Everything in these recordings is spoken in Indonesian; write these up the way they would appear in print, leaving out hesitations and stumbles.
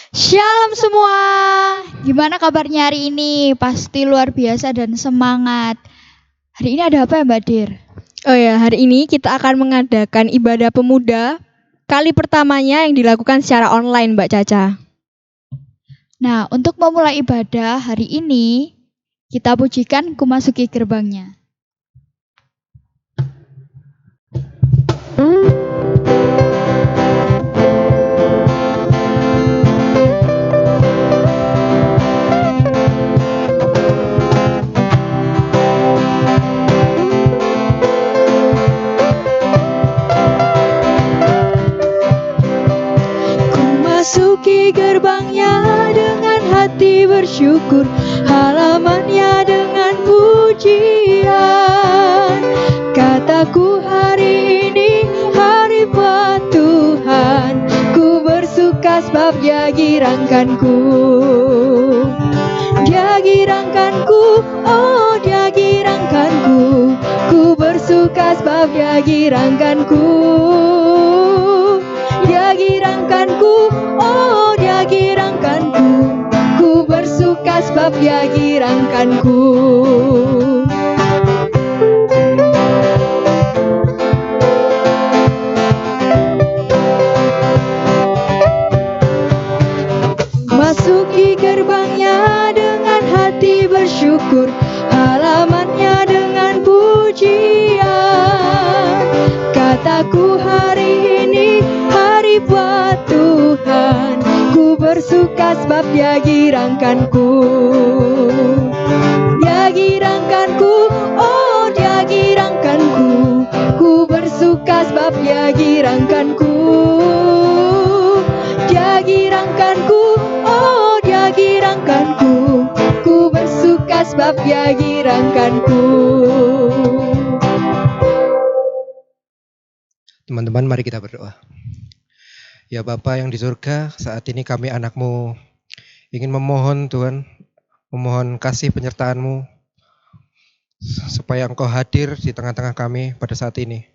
Shalom semua. Gimana kabarnya hari ini? Pasti luar biasa dan semangat. Hari ini ada apa ya Mbak Dir? Oh ya, hari ini kita akan mengadakan ibadah pemuda kali pertamanya yang dilakukan secara online, Mbak Caca. Nah, untuk memulai ibadah hari ini, kita pujikan Ku Masuki Gerbangnya. Masuki gerbangnya dengan hati bersyukur, halamannya dengan pujian. Kataku hari ini hari buat Tuhan, ku bersuka sebab Dia girangkanku. Dia girangkanku, oh Dia girangkanku, ku bersuka sebab Dia girangkanku. Dia girangkanku, oh Dia girangkanku, ku bersuka sebab Dia girangkanku. Masuki gerbangnya dengan hati bersyukur, halamannya dengan pujian. Kataku hari ini hari buat Tuhan, ku bersuka sebab Dia girangkanku. Dia girangkanku, oh Dia girangkanku, ku bersuka sebab Dia girangkanku. Dia girangkanku, oh Dia girangkanku, ku bersuka sebab Dia girangkanku. Teman-teman, mari kita berdoa. Ya Bapa yang di surga, saat ini kami anak-Mu ingin memohon Tuhan, memohon kasih penyertaan-Mu supaya Engkau hadir di tengah-tengah kami pada saat ini.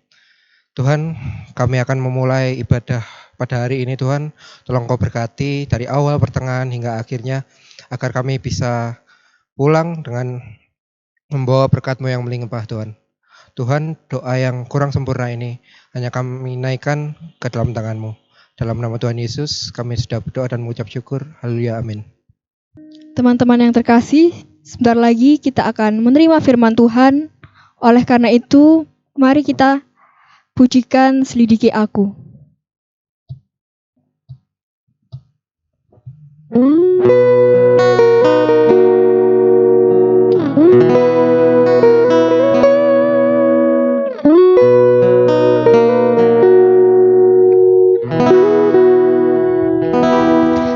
Tuhan, kami akan memulai ibadah pada hari ini Tuhan. Tolong Engkau berkati dari awal, pertengahan hingga akhirnya, agar kami bisa pulang dengan membawa berkat-Mu yang melimpah Tuhan. Tuhan, doa yang kurang sempurna ini hanya kami naikkan ke dalam tangan-Mu. Dalam nama Tuhan Yesus, kami sudah berdoa dan mengucap syukur. Haleluya, amin. Teman-teman yang terkasih, sebentar lagi kita akan menerima firman Tuhan. Oleh karena itu, mari kita pujikan Selidiki Aku.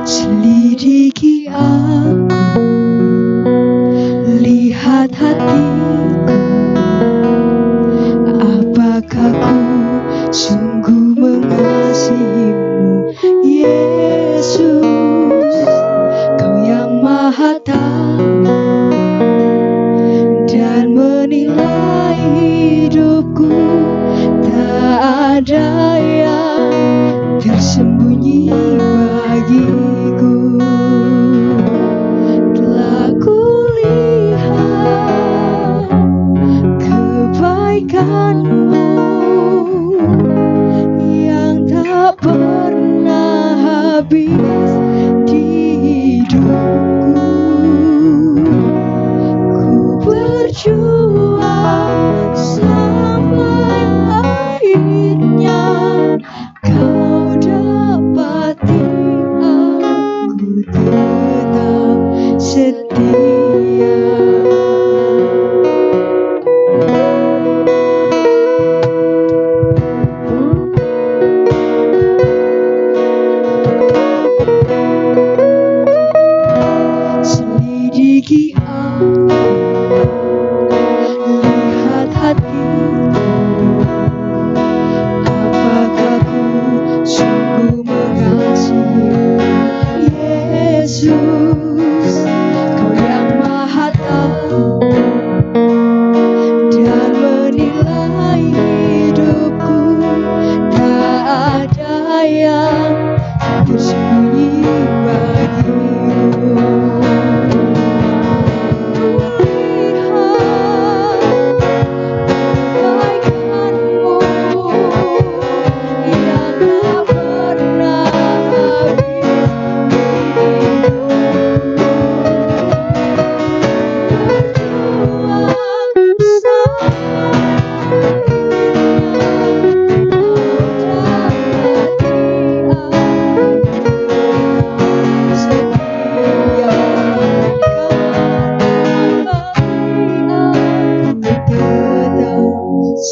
Selidiki aku, lihat hatiku, apakah ku sungguh mengasihimu, Yesus. Kau yang maha tahu dan menilai hidupku, tak ada yang tersembunyi bagiku. Telah kulihat kebaikan-Mu yang tak pernah habis di hidupku. Ku berjuang sampai akhirnya Kau dapati aku tetap setia.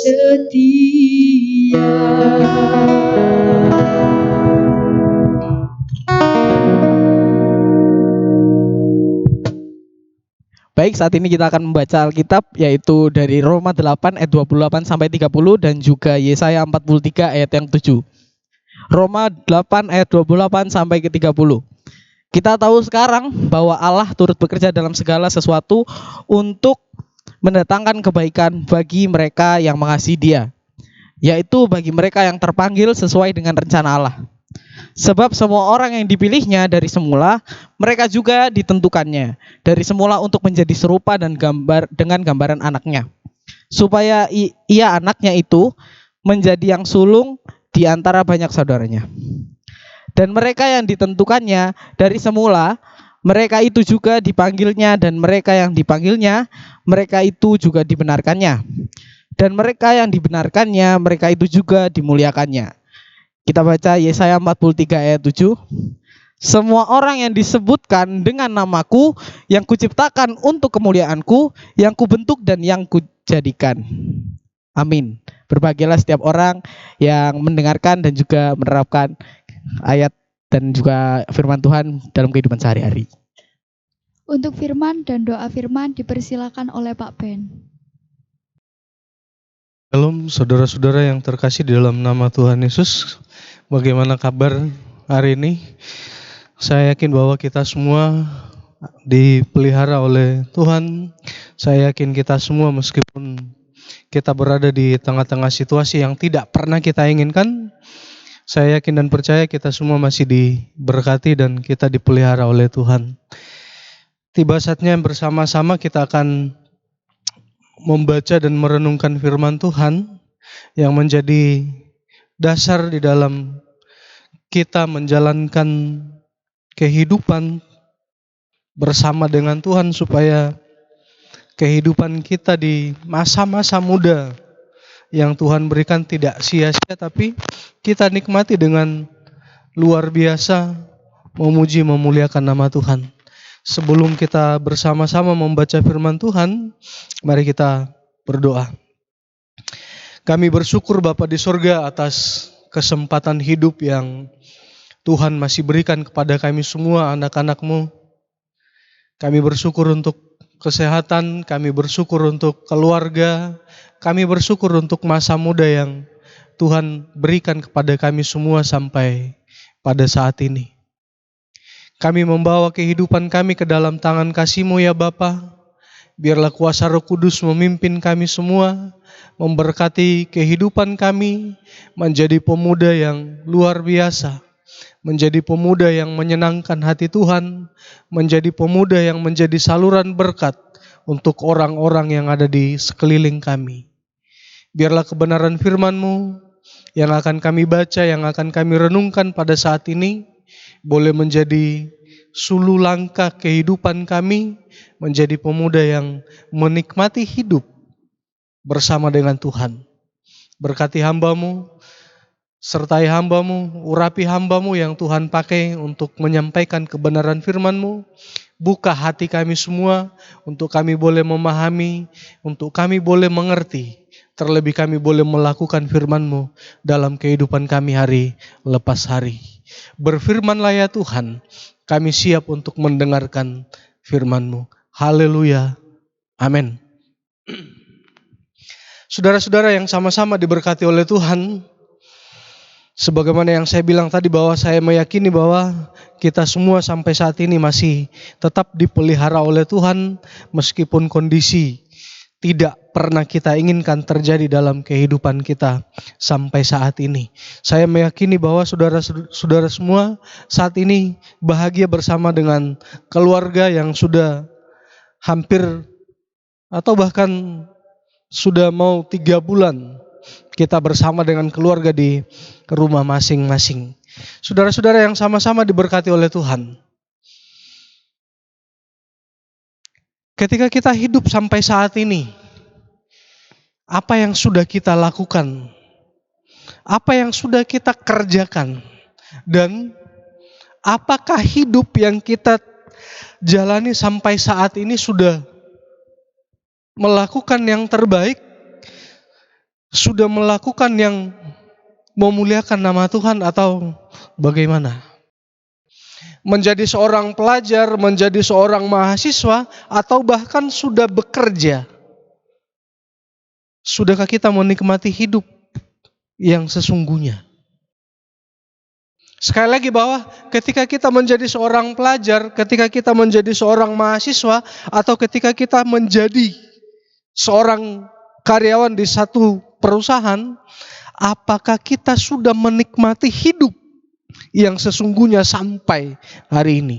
setia. Baik, saat ini kita akan membaca Alkitab yaitu dari Roma 8 ayat 28 sampai 30 dan juga Yesaya 43 ayat yang 7. Roma 8 ayat 28 sampai ke 30. Kita tahu sekarang bahwa Allah turut bekerja dalam segala sesuatu untuk mendatangkan kebaikan bagi mereka yang mengasihi Dia, yaitu bagi mereka yang terpanggil sesuai dengan rencana Allah. Sebab semua orang yang dipilihnya dari semula, mereka juga ditentukannya dari semula untuk menjadi serupa dan dengan gambaran anaknya, supaya ia anaknya itu menjadi yang sulung di antara banyak saudaranya. Dan mereka yang ditentukannya dari semula, mereka itu juga dipanggilnya, dan mereka yang dipanggilnya, mereka itu juga dibenarkannya. Dan mereka yang dibenarkannya, mereka itu juga dimuliakannya. Kita baca Yesaya 43 ayat 7. Semua orang yang disebutkan dengan namaku, yang kuciptakan untuk kemuliaanku, yang kubentuk dan yang kujadikan. Amin. Berbahagialah setiap orang yang mendengarkan dan juga menerapkan ayat dan juga firman Tuhan dalam kehidupan sehari-hari. Untuk firman dan doa firman dipersilakan oleh Pak Ben. Shalom saudara-saudara yang terkasih di dalam nama Tuhan Yesus. Bagaimana kabar hari ini? Saya yakin bahwa kita semua dipelihara oleh Tuhan. Saya yakin kita semua meskipun kita berada di tengah-tengah situasi yang tidak pernah kita inginkan, saya yakin dan percaya kita semua masih diberkati dan kita dipelihara oleh Tuhan. Tiba saatnya bersama-sama kita akan membaca dan merenungkan firman Tuhan yang menjadi dasar di dalam kita menjalankan kehidupan bersama dengan Tuhan, supaya kehidupan kita di masa-masa muda yang Tuhan berikan tidak sia-sia, tapi kita nikmati dengan luar biasa, memuji memuliakan nama Tuhan. Sebelum kita bersama-sama membaca firman Tuhan, mari kita berdoa. Kami bersyukur Bapa di sorga atas kesempatan hidup yang Tuhan masih berikan kepada kami semua anak-anak-Mu. Kami bersyukur untuk kesehatan, kami bersyukur untuk keluarga, kami bersyukur untuk masa muda yang Tuhan berikan kepada kami semua sampai pada saat ini. Kami membawa kehidupan kami ke dalam tangan kasih-Mu ya Bapa. Biarlah kuasa Roh Kudus memimpin kami semua, memberkati kehidupan kami, menjadi pemuda yang luar biasa, menjadi pemuda yang menyenangkan hati Tuhan, menjadi pemuda yang menjadi saluran berkat untuk orang-orang yang ada di sekeliling kami. Biarlah kebenaran firman-Mu yang akan kami baca, yang akan kami renungkan pada saat ini, boleh menjadi sulu langkah kehidupan kami, menjadi pemuda yang menikmati hidup bersama dengan Tuhan. Berkati hamba-Mu, sertai hamba-Mu, urapi hamba-Mu yang Tuhan pakai untuk menyampaikan kebenaran firman-Mu. Buka hati kami semua untuk kami boleh memahami, untuk kami boleh mengerti, terlebih kami boleh melakukan firman-Mu dalam kehidupan kami hari lepas hari. Berfirmanlah ya Tuhan, kami siap untuk mendengarkan firman-Mu. Haleluya. Amin. Saudara-saudara yang sama-sama diberkati oleh Tuhan, sebagaimana yang saya bilang tadi bahwa saya meyakini bahwa kita semua sampai saat ini masih tetap dipelihara oleh Tuhan, meskipun kondisi tidak pernah kita inginkan terjadi dalam kehidupan kita sampai saat ini. Saya meyakini bahwa saudara-saudara semua saat ini bahagia bersama dengan keluarga yang sudah hampir atau bahkan sudah mau 3 bulan kita bersama dengan keluarga di rumah masing-masing. Saudara-saudara yang sama-sama diberkati oleh Tuhan. Ketika kita hidup sampai saat ini, apa yang sudah kita lakukan? Apa yang sudah kita kerjakan? Dan apakah hidup yang kita jalani sampai saat ini sudah melakukan yang terbaik? sudah melakukan yang memuliakan nama Tuhan atau bagaimana? Menjadi seorang pelajar, menjadi seorang mahasiswa, atau bahkan sudah bekerja. Sudahkah kita menikmati hidup yang sesungguhnya? Sekali lagi bahwa ketika kita menjadi seorang pelajar, ketika kita menjadi seorang mahasiswa, atau ketika kita menjadi seorang karyawan di satu perusahaan, apakah kita sudah menikmati hidup yang sesungguhnya sampai hari ini?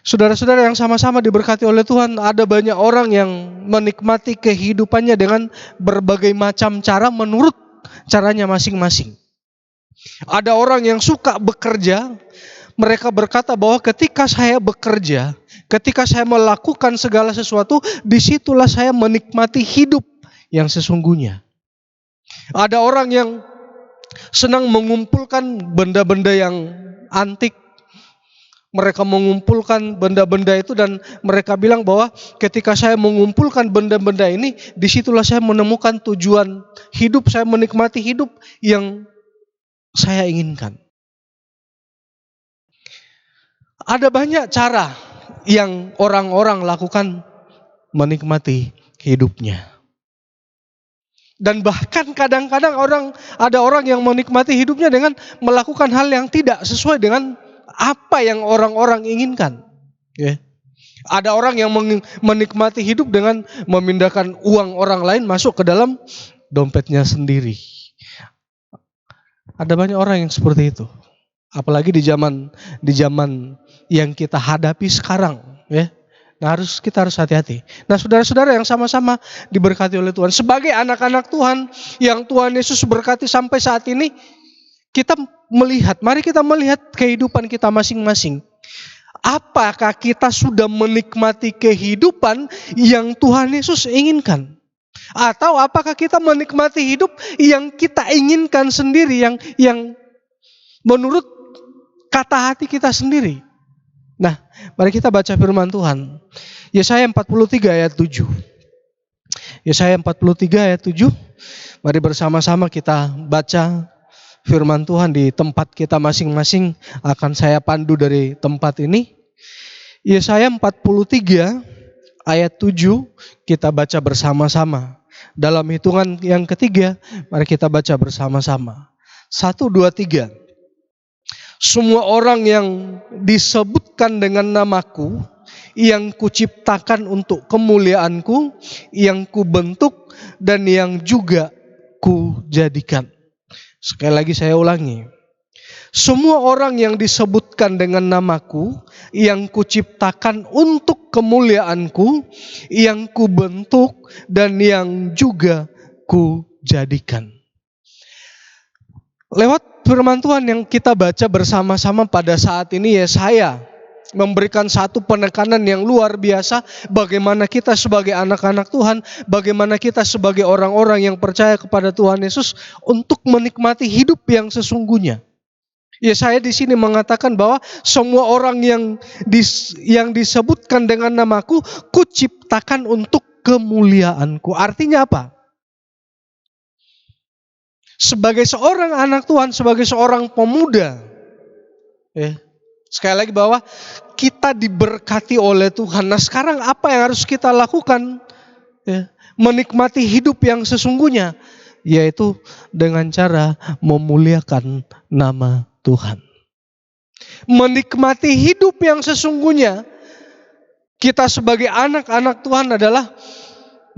Saudara-saudara yang sama-sama diberkati oleh Tuhan, ada banyak orang yang menikmati kehidupannya dengan berbagai macam cara menurut caranya masing-masing. Ada orang yang suka bekerja, mereka berkata bahwa ketika saya bekerja, ketika saya melakukan segala sesuatu, disitulah saya menikmati hidup yang sesungguhnya. Ada orang yang senang mengumpulkan benda-benda yang antik. Mereka mengumpulkan benda-benda itu dan mereka bilang bahwa ketika saya mengumpulkan benda-benda ini, disitulah saya menemukan tujuan hidup, saya menikmati hidup yang saya inginkan. Ada banyak cara yang orang-orang lakukan menikmati hidupnya. Dan bahkan kadang-kadang ada orang yang menikmati hidupnya dengan melakukan hal yang tidak sesuai dengan apa yang orang-orang inginkan. Ya. Ada orang yang menikmati hidup dengan memindahkan uang orang lain masuk ke dalam dompetnya sendiri. Ada banyak orang yang seperti itu. Apalagi di zaman yang kita hadapi sekarang, ya. Nah, kita harus hati-hati. Nah, saudara-saudara yang sama-sama diberkati oleh Tuhan, sebagai anak-anak Tuhan yang Tuhan Yesus berkati sampai saat ini, mari kita melihat kehidupan kita masing-masing. Apakah kita sudah menikmati kehidupan yang Tuhan Yesus inginkan? Atau apakah kita menikmati hidup yang kita inginkan sendiri, yang menurut kata hati kita sendiri? Nah, mari kita baca firman Tuhan. Yesaya 43 ayat 7. Yesaya 43 ayat 7. Mari bersama-sama kita baca firman Tuhan di tempat kita masing-masing. Akan saya pandu dari tempat ini. Yesaya 43 ayat 7 kita baca bersama-sama. Dalam hitungan yang ketiga, mari kita baca bersama-sama. 1, 2, 3. Semua orang yang disebutkan dengan namaku, yang kuciptakan untuk kemuliaanku, yang kubentuk dan yang juga kujadikan. Sekali lagi saya ulangi. Semua orang yang disebutkan dengan namaku, yang kuciptakan untuk kemuliaanku, yang kubentuk dan yang juga kujadikan. Lewat firman Tuhan yang kita baca bersama-sama pada saat ini, Yesaya memberikan satu penekanan yang luar biasa bagaimana kita sebagai anak-anak Tuhan, bagaimana kita sebagai orang-orang yang percaya kepada Tuhan Yesus untuk menikmati hidup yang sesungguhnya. Yesaya di sini mengatakan bahwa semua orang yang disebutkan dengan namaku, kuciptakan untuk kemuliaanku. Artinya apa? Sebagai seorang anak Tuhan, sebagai seorang pemuda, sekali lagi bahwa kita diberkati oleh Tuhan. Nah, sekarang apa yang harus kita lakukan? Menikmati hidup yang sesungguhnya, yaitu dengan cara memuliakan nama Tuhan. Menikmati hidup yang sesungguhnya, kita sebagai anak-anak Tuhan adalah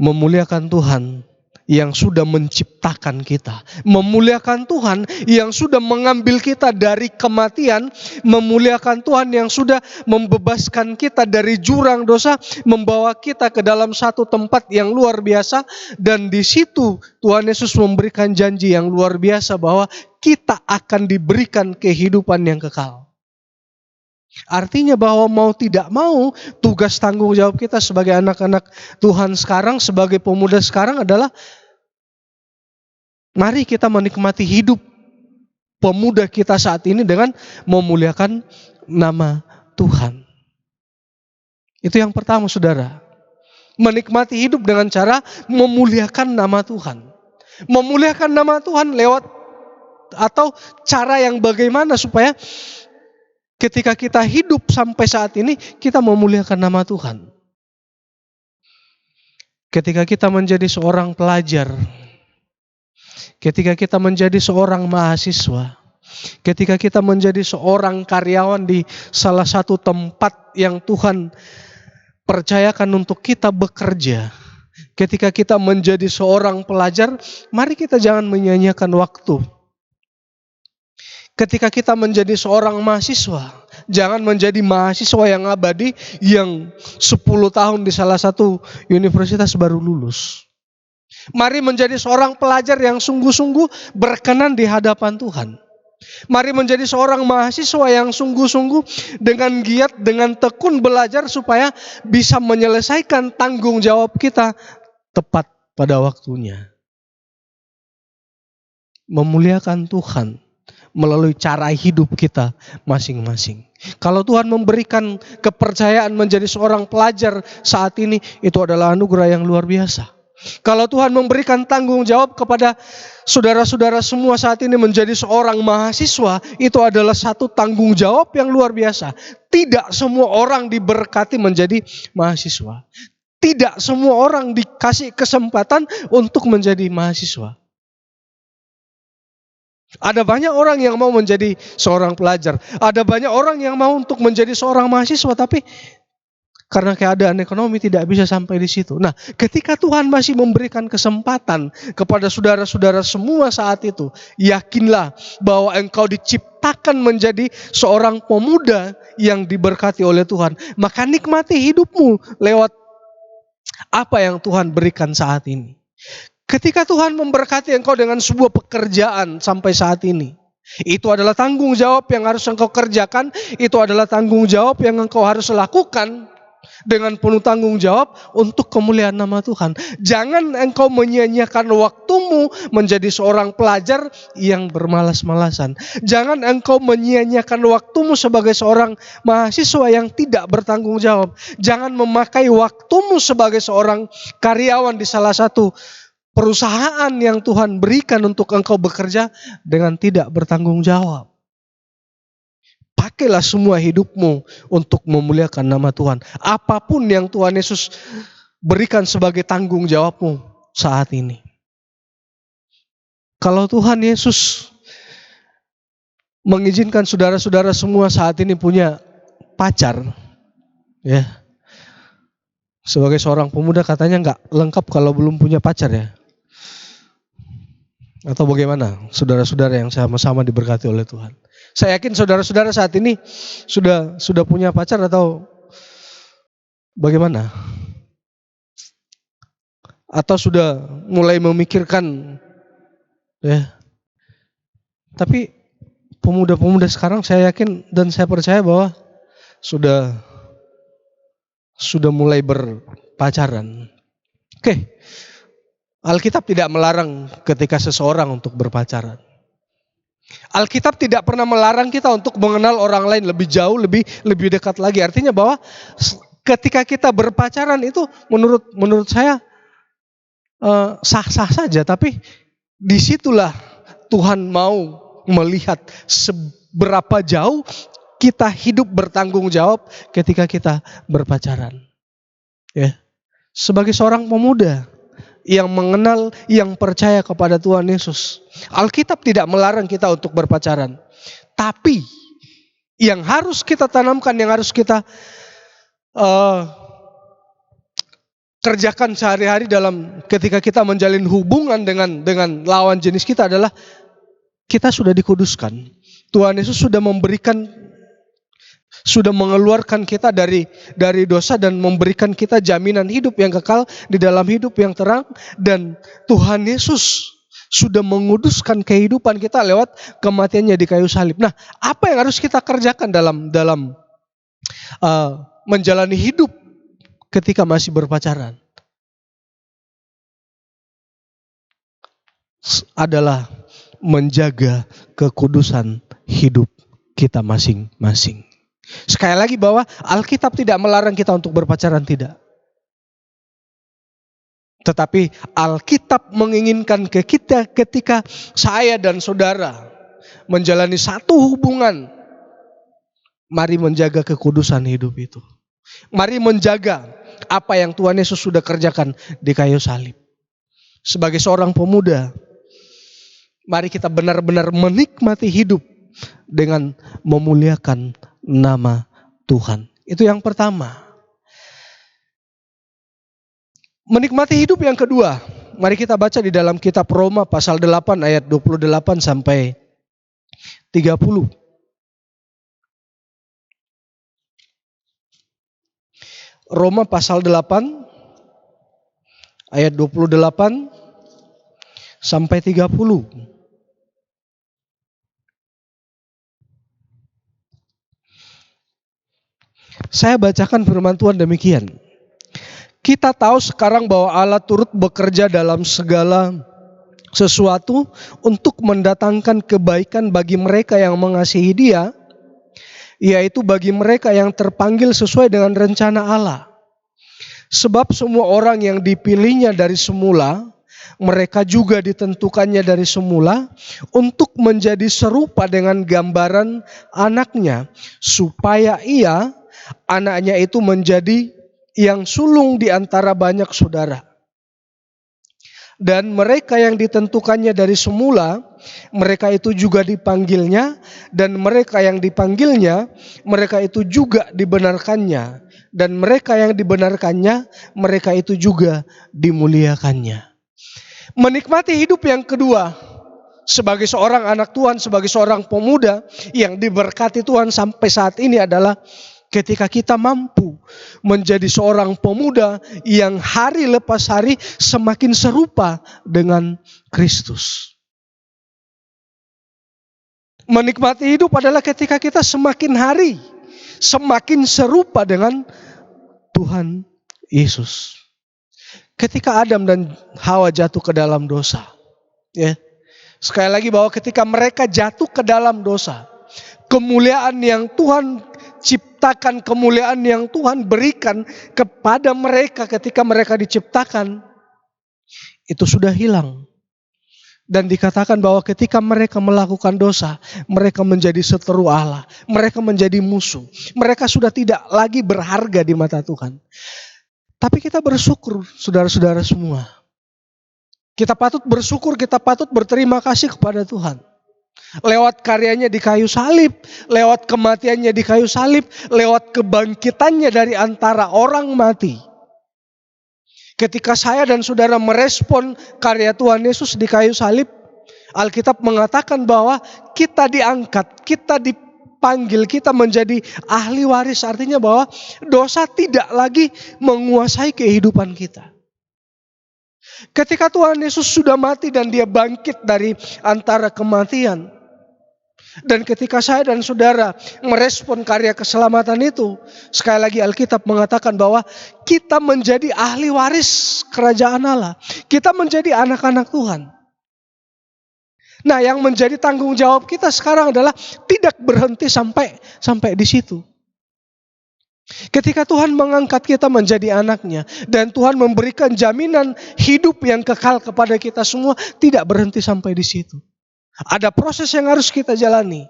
memuliakan Tuhan yang sudah menciptakan kita, memuliakan Tuhan yang sudah mengambil kita dari kematian, memuliakan Tuhan yang sudah membebaskan kita dari jurang dosa, membawa kita ke dalam satu tempat yang luar biasa, dan di situ Tuhan Yesus memberikan janji yang luar biasa bahwa kita akan diberikan kehidupan yang kekal. Artinya bahwa mau tidak mau, tugas tanggung jawab kita sebagai anak-anak Tuhan sekarang, sebagai pemuda sekarang adalah mari kita menikmati hidup pemuda kita saat ini dengan memuliakan nama Tuhan. Itu yang pertama, saudara. Menikmati hidup dengan cara memuliakan nama Tuhan. Memuliakan nama Tuhan lewat atau cara yang bagaimana supaya ketika kita hidup sampai saat ini kita memuliakan nama Tuhan. Ketika kita menjadi seorang pelajar, ketika kita menjadi seorang mahasiswa, ketika kita menjadi seorang karyawan di salah satu tempat yang Tuhan percayakan untuk kita bekerja, ketika kita menjadi seorang pelajar, mari kita jangan menyia-nyiakan waktu. Ketika kita menjadi seorang mahasiswa, jangan menjadi mahasiswa yang abadi yang 10 tahun di salah satu universitas baru lulus. Mari menjadi seorang pelajar yang sungguh-sungguh berkenan di hadapan Tuhan. Mari menjadi seorang mahasiswa yang sungguh-sungguh dengan giat, dengan tekun belajar supaya bisa menyelesaikan tanggung jawab kita tepat pada waktunya. Memuliakan Tuhan melalui cara hidup kita masing-masing. Kalau Tuhan memberikan kepercayaan menjadi seorang pelajar saat ini, itu adalah anugerah yang luar biasa. Kalau Tuhan memberikan tanggung jawab kepada saudara-saudara semua saat ini menjadi seorang mahasiswa, itu adalah satu tanggung jawab yang luar biasa. Tidak semua orang diberkati menjadi mahasiswa. Tidak semua orang dikasih kesempatan untuk menjadi mahasiswa. Ada banyak orang yang mau menjadi seorang pelajar. Ada banyak orang yang mau untuk menjadi seorang mahasiswa, tapi karena keadaan ekonomi tidak bisa sampai di situ. Nah, ketika Tuhan masih memberikan kesempatan kepada saudara-saudara semua saat itu, yakinlah bahwa engkau diciptakan menjadi seorang pemuda yang diberkati oleh Tuhan. Maka nikmati hidupmu lewat apa yang Tuhan berikan saat ini. Ketika Tuhan memberkati engkau dengan sebuah pekerjaan sampai saat ini, itu adalah tanggung jawab yang harus engkau kerjakan, itu adalah tanggung jawab yang engkau harus lakukan dengan penuh tanggung jawab untuk kemuliaan nama Tuhan. Jangan engkau menyia-nyiakan waktumu menjadi seorang pelajar yang bermalas-malasan. Jangan engkau menyia-nyiakan waktumu sebagai seorang mahasiswa yang tidak bertanggung jawab. Jangan memakai waktumu sebagai seorang karyawan di salah satu perusahaan yang Tuhan berikan untuk engkau bekerja dengan tidak bertanggung jawab. Pakailah semua hidupmu untuk memuliakan nama Tuhan. Apapun yang Tuhan Yesus berikan sebagai tanggung jawabmu saat ini. Kalau Tuhan Yesus mengizinkan saudara-saudara semua saat ini punya pacar, ya, sebagai seorang pemuda katanya nggak lengkap kalau belum punya pacar, ya. Atau bagaimana saudara-saudara yang sama-sama diberkati oleh Tuhan? Saya yakin saudara-saudara saat ini sudah punya pacar atau bagaimana? Atau sudah mulai memikirkan, ya. Tapi pemuda-pemuda sekarang saya yakin dan saya percaya bahwa sudah mulai berpacaran. Oke. Alkitab tidak melarang ketika seseorang untuk berpacaran. Alkitab tidak pernah melarang kita untuk mengenal orang lain lebih jauh, lebih dekat lagi. Artinya bahwa ketika kita berpacaran itu menurut saya sah-sah saja. Tapi disitulah Tuhan mau melihat seberapa jauh kita hidup bertanggung jawab ketika kita berpacaran. Ya, sebagai seorang pemuda yang mengenal, yang percaya kepada Tuhan Yesus, Alkitab tidak melarang kita untuk berpacaran. Tapi yang harus kita tanamkan, yang harus kita kerjakan sehari-hari dalam ketika kita menjalin hubungan dengan lawan jenis kita adalah kita sudah dikuduskan. Tuhan Yesus sudah mengeluarkan kita dari dosa dan memberikan kita jaminan hidup yang kekal di dalam hidup yang terang, dan Tuhan Yesus sudah menguduskan kehidupan kita lewat kematiannya di kayu salib. Nah, apa yang harus kita kerjakan dalam menjalani hidup ketika masih berpacaran? Adalah menjaga kekudusan hidup kita masing-masing. Sekali lagi bahwa Alkitab tidak melarang kita untuk berpacaran, tidak. Tetapi Alkitab menginginkan ke kita ketika saya dan saudara menjalani satu hubungan, mari menjaga kekudusan hidup itu. Mari menjaga apa yang Tuhan Yesus sudah kerjakan di kayu salib. Sebagai seorang pemuda, mari kita benar-benar menikmati hidup dengan memuliakan nama Tuhan. Itu yang pertama. Menikmati hidup yang kedua, mari kita baca di dalam kitab Roma pasal 8 ayat 28 sampai 30. Roma pasal 8 ayat 28 sampai 30. Saya bacakan firman Tuhan demikian. Kita tahu sekarang bahwa Allah turut bekerja dalam segala sesuatu untuk mendatangkan kebaikan bagi mereka yang mengasihi Dia, yaitu bagi mereka yang terpanggil sesuai dengan rencana Allah. Sebab semua orang yang dipilihnya dari semula, mereka juga ditentukannya dari semula untuk menjadi serupa dengan gambaran anaknya, supaya ia, anaknya itu menjadi yang sulung di antara banyak saudara. Dan mereka yang ditentukannya dari semula, mereka itu juga dipanggilnya, dan mereka yang dipanggilnya, mereka itu juga dibenarkannya, dan mereka yang dibenarkannya, mereka itu juga dimuliakannya. Menikmati hidup yang kedua sebagai seorang anak Tuhan, sebagai seorang pemuda yang diberkati Tuhan sampai saat ini adalah ketika kita mampu menjadi seorang pemuda yang hari lepas hari semakin serupa dengan Kristus. Menikmati hidup adalah ketika kita semakin hari semakin serupa dengan Tuhan Yesus. Ketika Adam dan Hawa jatuh ke dalam dosa, ya. Sekali lagi bahwa ketika mereka jatuh ke dalam dosa, kemuliaan yang Tuhan ciptakan, kemuliaan yang Tuhan berikan kepada mereka ketika mereka diciptakan, itu sudah hilang. Dan dikatakan bahwa ketika mereka melakukan dosa, mereka menjadi seteru Allah, mereka menjadi musuh, mereka sudah tidak lagi berharga di mata Tuhan. Tapi kita bersyukur, saudara-saudara semua. Kita patut bersyukur, kita patut berterima kasih kepada Tuhan. Lewat karyanya di kayu salib, lewat kematiannya di kayu salib, lewat kebangkitannya dari antara orang mati. Ketika saya dan saudara merespon karya Tuhan Yesus di kayu salib, Alkitab mengatakan bahwa kita diangkat, kita dipanggil, kita menjadi ahli waris. Artinya bahwa dosa tidak lagi menguasai kehidupan kita. Ketika Tuhan Yesus sudah mati dan Dia bangkit dari antara kematian, dan ketika saya dan saudara merespon karya keselamatan itu, sekali lagi Alkitab mengatakan bahwa kita menjadi ahli waris kerajaan Allah. Kita menjadi anak-anak Tuhan. Nah, yang menjadi tanggung jawab kita sekarang adalah tidak berhenti sampai di situ. Ketika Tuhan mengangkat kita menjadi anaknya dan Tuhan memberikan jaminan hidup yang kekal kepada kita semua, tidak berhenti sampai di situ. Ada proses yang harus kita jalani.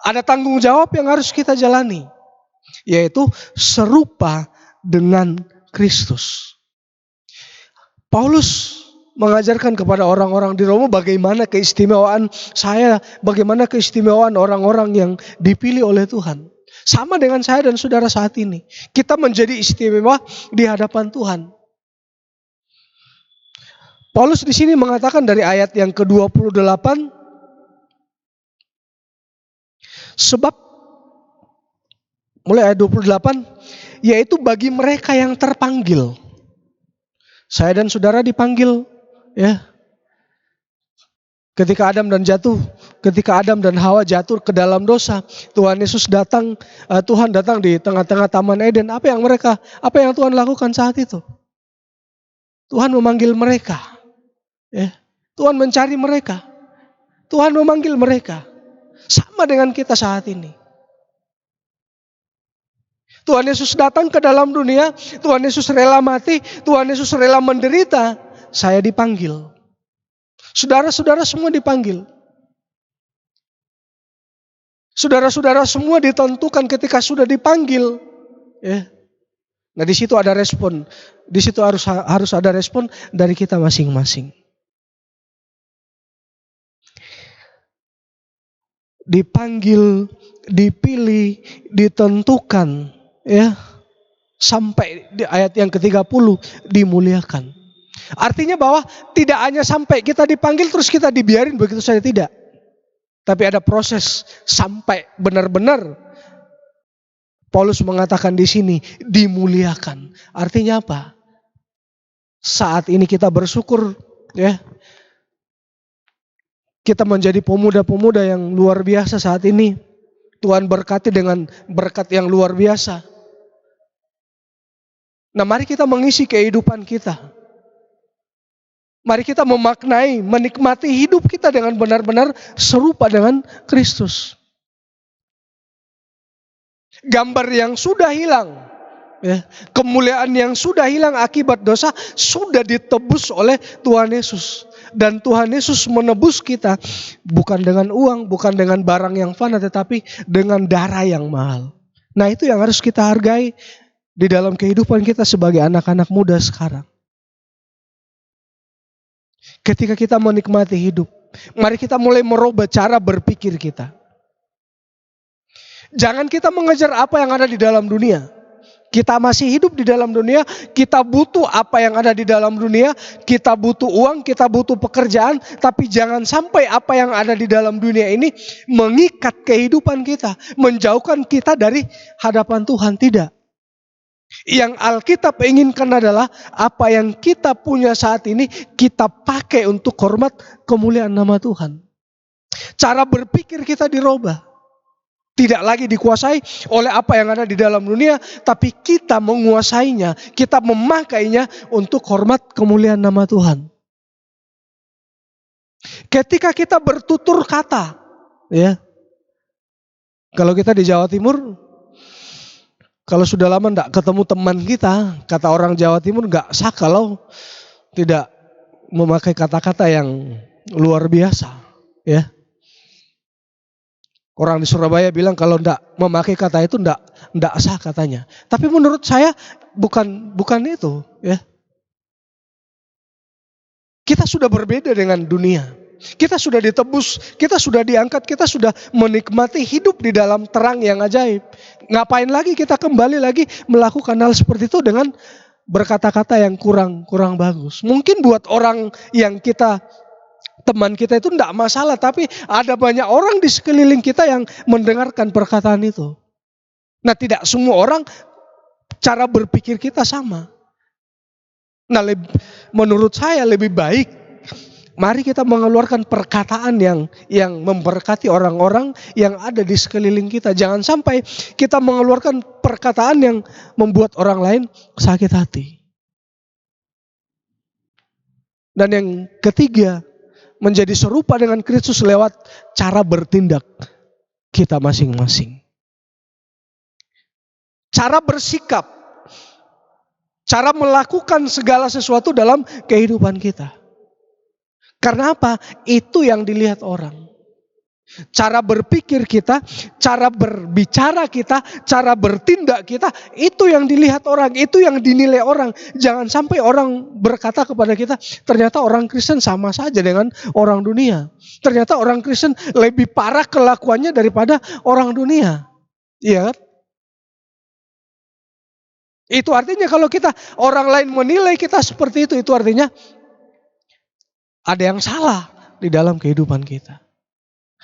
Ada tanggung jawab yang harus kita jalani. Yaitu serupa dengan Kristus. Paulus mengajarkan kepada orang-orang di Roma bagaimana keistimewaan saya, bagaimana keistimewaan orang-orang yang dipilih oleh Tuhan. Sama dengan saya dan saudara saat ini. Kita menjadi istimewa di hadapan Tuhan. Paulus di sini mengatakan dari ayat yang ke-28, sebab mulai ayat 28, yaitu bagi mereka yang terpanggil. Saya dan saudara dipanggil, ya. Ketika Adam dan Hawa jatuh ke dalam dosa, Tuhan datang di tengah-tengah Taman Eden. Apa yang Tuhan lakukan saat itu? Tuhan memanggil mereka. Ya. Tuhan mencari mereka. Tuhan memanggil mereka. Sama dengan kita saat ini. Tuhan Yesus datang ke dalam dunia, Tuhan Yesus rela mati, Tuhan Yesus rela menderita saya dipanggil. Saudara-saudara semua dipanggil. Saudara-saudara semua ditentukan ketika sudah dipanggil. Ya. Nah di situ ada respon. Di situ harus ada respon dari kita masing-masing. Dipanggil, dipilih, ditentukan, ya. Sampai di ayat yang ke-30 dimuliakan. Artinya bahwa tidak hanya sampai kita dipanggil terus kita dibiarin begitu saja, tidak. Tapi ada proses sampai benar-benar Paulus mengatakan di sini dimuliakan. Artinya apa? Saat ini kita bersyukur, ya. Kita menjadi pemuda-pemuda yang luar biasa saat ini. Tuhan berkati dengan berkat yang luar biasa. Nah, mari kita mengisi kehidupan kita. Mari kita memaknai, menikmati hidup kita dengan benar-benar serupa dengan Kristus. Gambar yang sudah hilang, ya, kemuliaan yang sudah hilang akibat dosa sudah ditebus oleh Tuhan Yesus. Dan Tuhan Yesus menebus kita bukan dengan uang, bukan dengan barang yang fana, tetapi dengan darah yang mahal. Nah itu yang harus kita hargai di dalam kehidupan kita sebagai anak-anak muda sekarang. Ketika kita menikmati hidup, mari kita mulai merubah cara berpikir kita. Jangan kita mengejar apa yang ada di dalam dunia. Kita masih hidup di dalam dunia, kita butuh apa yang ada di dalam dunia, kita butuh uang, kita butuh pekerjaan, tapi jangan sampai apa yang ada di dalam dunia ini mengikat kehidupan kita, menjauhkan kita dari hadapan Tuhan, tidak. Yang Alkitab inginkan adalah apa yang kita punya saat ini kita pakai untuk hormat kemuliaan nama Tuhan. Cara berpikir kita dirubah. Tidak lagi dikuasai oleh apa yang ada di dalam dunia, tapi kita menguasainya, kita memakainya untuk hormat kemuliaan nama Tuhan. Ketika kita bertutur kata, ya, kalau kita di Jawa Timur, kalau sudah lama tidak ketemu teman kita, kata orang Jawa Timur nggak sah kalau tidak memakai kata-kata yang luar biasa, ya. Orang di Surabaya bilang kalau tidak memakai kata itu tidak sah katanya. Tapi menurut saya bukan itu, ya. Kita sudah berbeda dengan dunia. Kita sudah ditebus, kita sudah diangkat, kita sudah menikmati hidup di dalam terang yang ajaib. Ngapain lagi kita kembali lagi melakukan hal seperti itu dengan berkata-kata yang kurang bagus. Mungkin buat orang yang teman kita itu tidak masalah, tapi ada banyak orang di sekeliling kita yang mendengarkan perkataan itu. Nah, tidak semua orang cara berpikir kita sama. Nah, menurut saya lebih baik mari kita mengeluarkan perkataan yang memberkati orang-orang yang ada di sekeliling kita. Jangan sampai kita mengeluarkan perkataan yang membuat orang lain sakit hati. Dan yang ketiga, menjadi serupa dengan Kristus lewat cara bertindak kita masing-masing. Cara bersikap, cara melakukan segala sesuatu dalam kehidupan kita. Karena apa? Itu yang dilihat orang. Cara berpikir kita, cara berbicara kita, cara bertindak kita, itu yang dilihat orang, itu yang dinilai orang. Jangan sampai orang berkata kepada kita, ternyata orang Kristen sama saja dengan orang dunia. Ternyata orang Kristen lebih parah kelakuannya daripada orang dunia. Iya kan? Itu artinya kalau orang lain menilai kita seperti itu artinya ada yang salah di dalam kehidupan kita.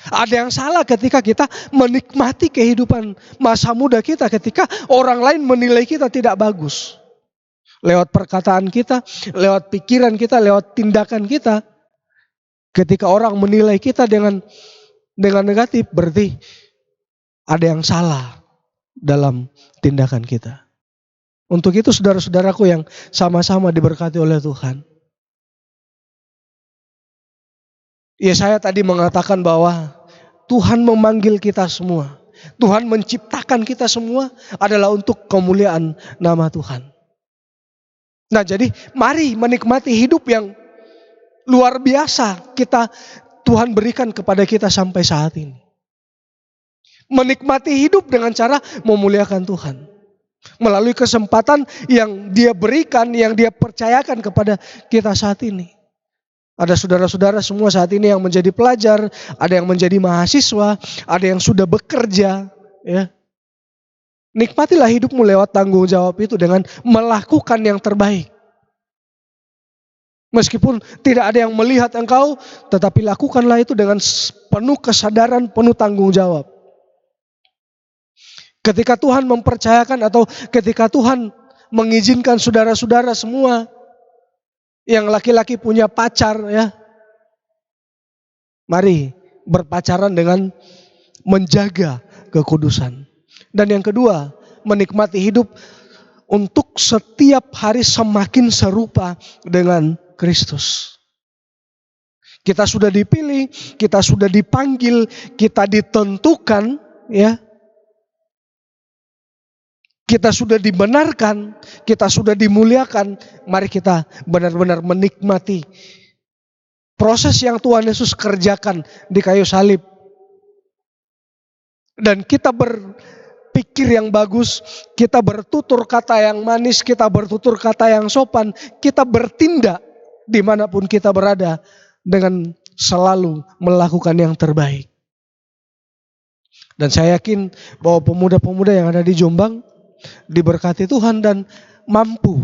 Ada yang salah ketika kita menikmati kehidupan masa muda kita ketika orang lain menilai kita tidak bagus. Lewat perkataan kita, lewat pikiran kita, lewat tindakan kita. Ketika orang menilai kita dengan negatif, berarti ada yang salah dalam tindakan kita. Untuk itu saudara-saudaraku yang sama-sama diberkati oleh Tuhan. Yesaya tadi mengatakan bahwa Tuhan memanggil kita semua. Tuhan menciptakan kita semua adalah untuk kemuliaan nama Tuhan. Nah jadi mari menikmati hidup yang luar biasa Tuhan berikan kepada kita sampai saat ini. Menikmati hidup dengan cara memuliakan Tuhan. Melalui kesempatan yang Dia berikan, yang Dia percayakan kepada kita saat ini. Ada saudara-saudara semua saat ini yang menjadi pelajar, ada yang menjadi mahasiswa, ada yang sudah bekerja. Ya. Nikmatilah hidupmu lewat tanggung jawab itu dengan melakukan yang terbaik. Meskipun tidak ada yang melihat engkau, tetapi lakukanlah itu dengan penuh kesadaran, penuh tanggung jawab. Ketika Tuhan mempercayakan atau ketika Tuhan mengizinkan saudara-saudara semua yang laki-laki punya pacar, ya, mari berpacaran dengan menjaga kekudusan. Dan yang kedua, menikmati hidup untuk setiap hari semakin serupa dengan Kristus. Kita sudah dipilih, kita sudah dipanggil, kita ditentukan, ya. Kita sudah dibenarkan, kita sudah dimuliakan. Mari kita benar-benar menikmati proses yang Tuhan Yesus kerjakan di kayu salib. Dan kita berpikir yang bagus, kita bertutur kata yang manis, kita bertutur kata yang sopan, kita bertindak dimanapun kita berada dengan selalu melakukan yang terbaik. Dan saya yakin bahwa pemuda-pemuda yang ada di Jombang diberkati Tuhan dan mampu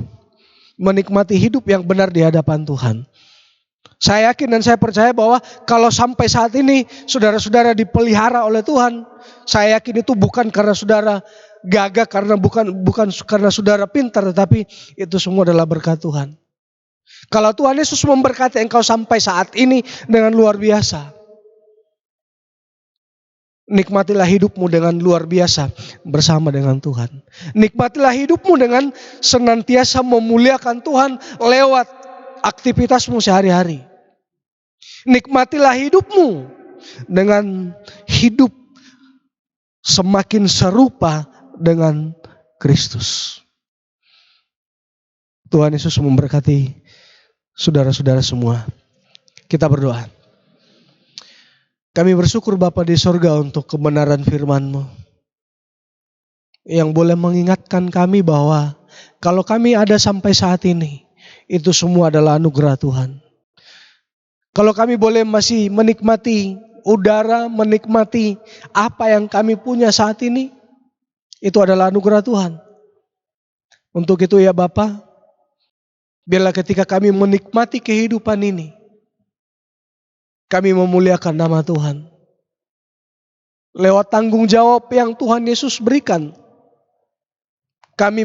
menikmati hidup yang benar di hadapan Tuhan. Saya yakin dan saya percaya bahwa kalau sampai saat ini saudara-saudara dipelihara oleh Tuhan, saya yakin itu bukan karena saudara gagah, bukan karena saudara pintar, tetapi itu semua adalah berkat Tuhan. Kalau Tuhan Yesus memberkati engkau sampai saat ini dengan luar biasa, nikmatilah hidupmu dengan luar biasa bersama dengan Tuhan. Nikmatilah hidupmu dengan senantiasa memuliakan Tuhan lewat aktivitasmu sehari-hari. Nikmatilah hidupmu dengan hidup semakin serupa dengan Kristus. Tuhan Yesus memberkati saudara-saudara semua. Kita berdoa. Kami bersyukur Bapa di sorga untuk kebenaran firman-Mu yang boleh mengingatkan kami bahwa kalau kami ada sampai saat ini, itu semua adalah anugerah Tuhan. Kalau kami boleh masih menikmati udara, menikmati apa yang kami punya saat ini, itu adalah anugerah Tuhan. Untuk itu ya Bapa, biarlah ketika kami menikmati kehidupan ini, kami memuliakan nama Tuhan. Lewat tanggung jawab yang Tuhan Yesus berikan, kami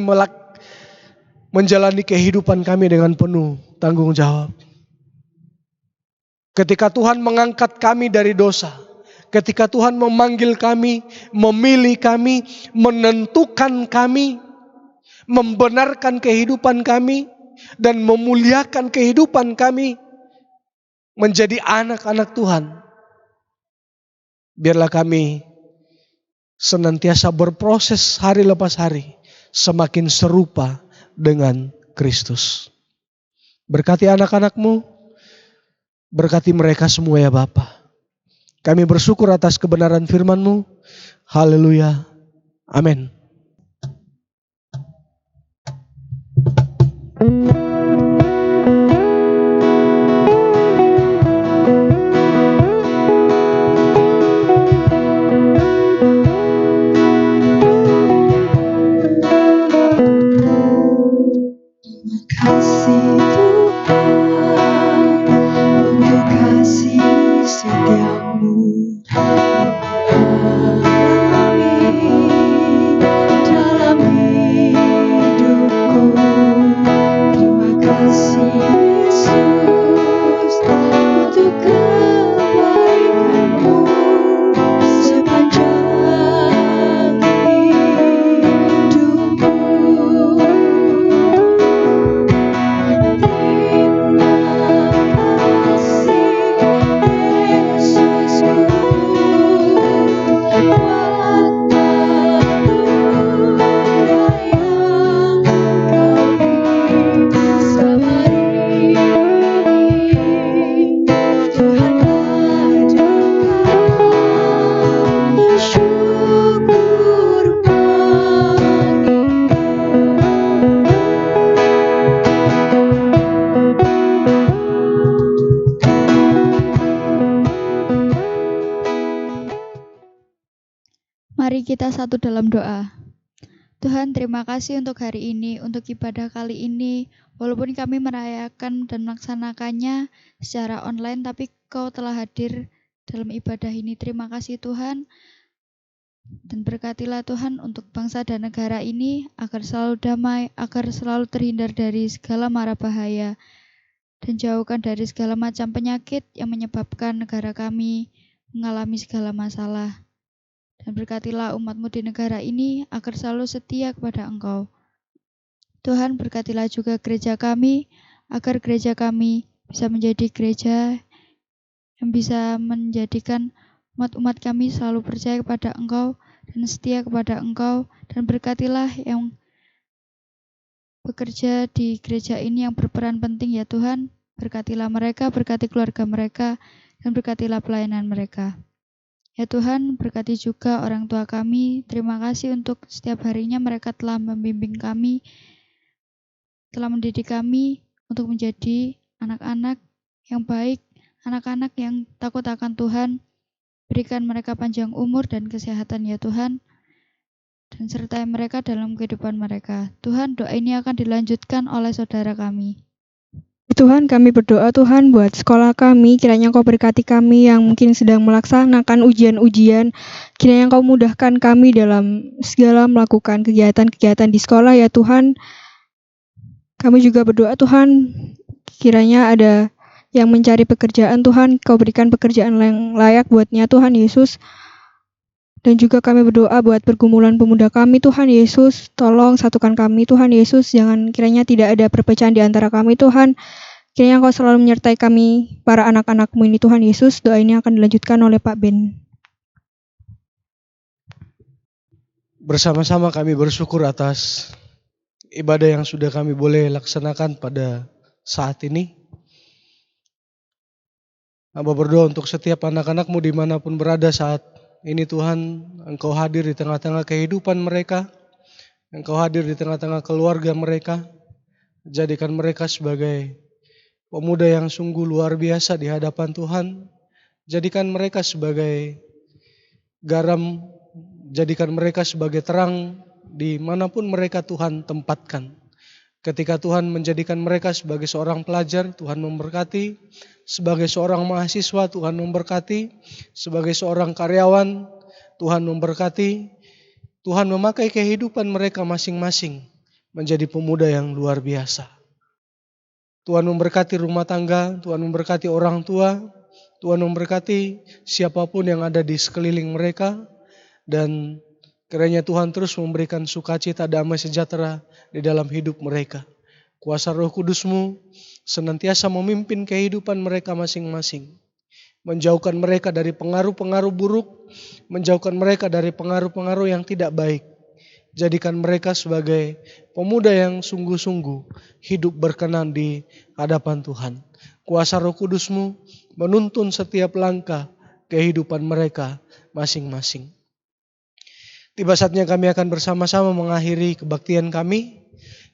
menjalani kehidupan kami dengan penuh tanggung jawab. Ketika Tuhan mengangkat kami dari dosa, ketika Tuhan memanggil kami, memilih kami, menentukan kami, membenarkan kehidupan kami, dan memuliakan kehidupan kami, menjadi anak-anak Tuhan. Biarlah kami senantiasa berproses hari lepas hari, semakin serupa dengan Kristus. Berkati anak-anak-Mu, berkati mereka semua ya Bapa. Kami bersyukur atas kebenaran firman-Mu. Haleluya. Amin. Dalam hidupku Mari kita satu dalam doa. Tuhan, terima kasih untuk hari ini, untuk ibadah kali ini. Walaupun kami merayakan dan melaksanakannya secara online, tapi Kau telah hadir dalam ibadah ini. Terima kasih Tuhan. Dan berkatilah Tuhan untuk bangsa dan negara ini, agar selalu damai, agar selalu terhindar dari segala mara bahaya, dan jauhkan dari segala macam penyakit yang menyebabkan negara kami mengalami segala masalah. Dan berkatilah umat-Mu di negara ini agar selalu setia kepada Engkau. Tuhan, berkatilah juga gereja kami, agar gereja kami bisa menjadi gereja yang bisa menjadikan umat-umat kami selalu percaya kepada Engkau dan setia kepada Engkau. Dan berkatilah yang bekerja di gereja ini yang berperan penting ya Tuhan. Berkatilah mereka, berkati keluarga mereka, dan berkatilah pelayanan mereka. Ya Tuhan, berkati juga orang tua kami. Terima kasih untuk setiap harinya mereka telah membimbing kami, telah mendidik kami untuk menjadi anak-anak yang baik, anak-anak yang takut akan Tuhan. Berikan mereka panjang umur dan kesehatan ya Tuhan, dan sertai mereka dalam kehidupan mereka. Tuhan, doa ini akan dilanjutkan oleh saudara kami. Tuhan, kami berdoa Tuhan buat sekolah kami, kiranya Kau berkati kami yang mungkin sedang melaksanakan ujian-ujian, kiranya Kau mudahkan kami dalam segala melakukan kegiatan-kegiatan di sekolah ya Tuhan. Kami juga berdoa Tuhan, kiranya ada yang mencari pekerjaan Tuhan, Kau berikan pekerjaan yang layak buatnya Tuhan Yesus. Dan juga kami berdoa buat pergumulan pemuda kami Tuhan Yesus, tolong satukan kami Tuhan Yesus, jangan kiranya tidak ada perpecahan di antara kami Tuhan. Kiranya Kau selalu menyertai kami, para anak-anak-Mu ini Tuhan Yesus. Doa ini akan dilanjutkan oleh Pak Ben. Bersama-sama kami bersyukur atas ibadah yang sudah kami boleh laksanakan pada saat ini. Hamba berdoa untuk setiap anak-anak-Mu dimanapun berada saat ini Tuhan, Engkau hadir di tengah-tengah kehidupan mereka, Engkau hadir di tengah-tengah keluarga mereka, jadikan mereka sebagai pemuda yang sungguh luar biasa di hadapan Tuhan, jadikan mereka sebagai garam, jadikan mereka sebagai terang dimanapun mereka Tuhan tempatkan. Ketika Tuhan menjadikan mereka sebagai seorang pelajar, Tuhan memberkati. Sebagai seorang mahasiswa, Tuhan memberkati. Sebagai seorang karyawan, Tuhan memberkati. Tuhan memakai kehidupan mereka masing-masing menjadi pemuda yang luar biasa. Tuhan memberkati rumah tangga, Tuhan memberkati orang tua, Tuhan memberkati siapapun yang ada di sekeliling mereka. Dan kiranya Tuhan terus memberikan sukacita, damai sejahtera di dalam hidup mereka. Kuasa Roh Kudus-Mu senantiasa memimpin kehidupan mereka masing-masing. Menjauhkan mereka dari pengaruh-pengaruh buruk, menjauhkan mereka dari pengaruh-pengaruh yang tidak baik. Jadikan mereka sebagai pemuda yang sungguh-sungguh hidup berkenan di hadapan Tuhan. Kuasa Roh Kudus-Mu menuntun setiap langkah kehidupan mereka masing-masing. Tiba saatnya kami akan bersama-sama mengakhiri kebaktian kami.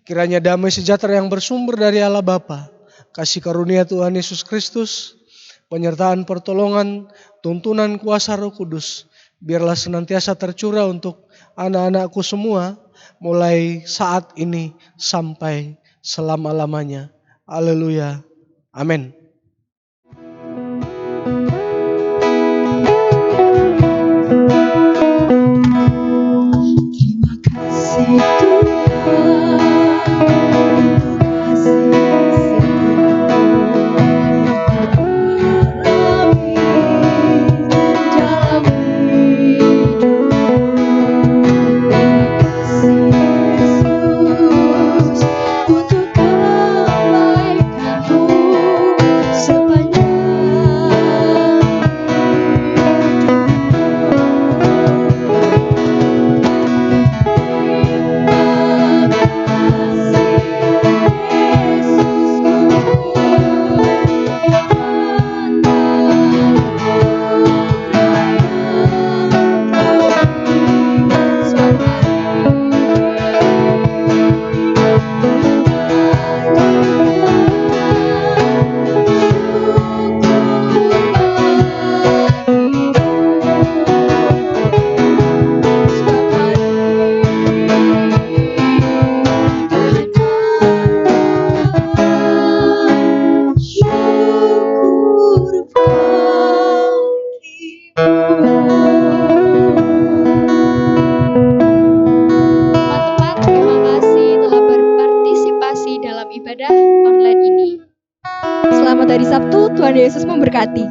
Kiranya damai sejahtera yang bersumber dari Allah Bapa, kasih karunia Tuhan Yesus Kristus, penyertaan pertolongan, tuntunan kuasa Roh Kudus, biarlah senantiasa tercurah untuk anak-anakku semua, mulai saat ini sampai selama-lamanya. Haleluya. Amin. Terima kasih Tuhan. Sabtu. Tuhan Yesus memberkati.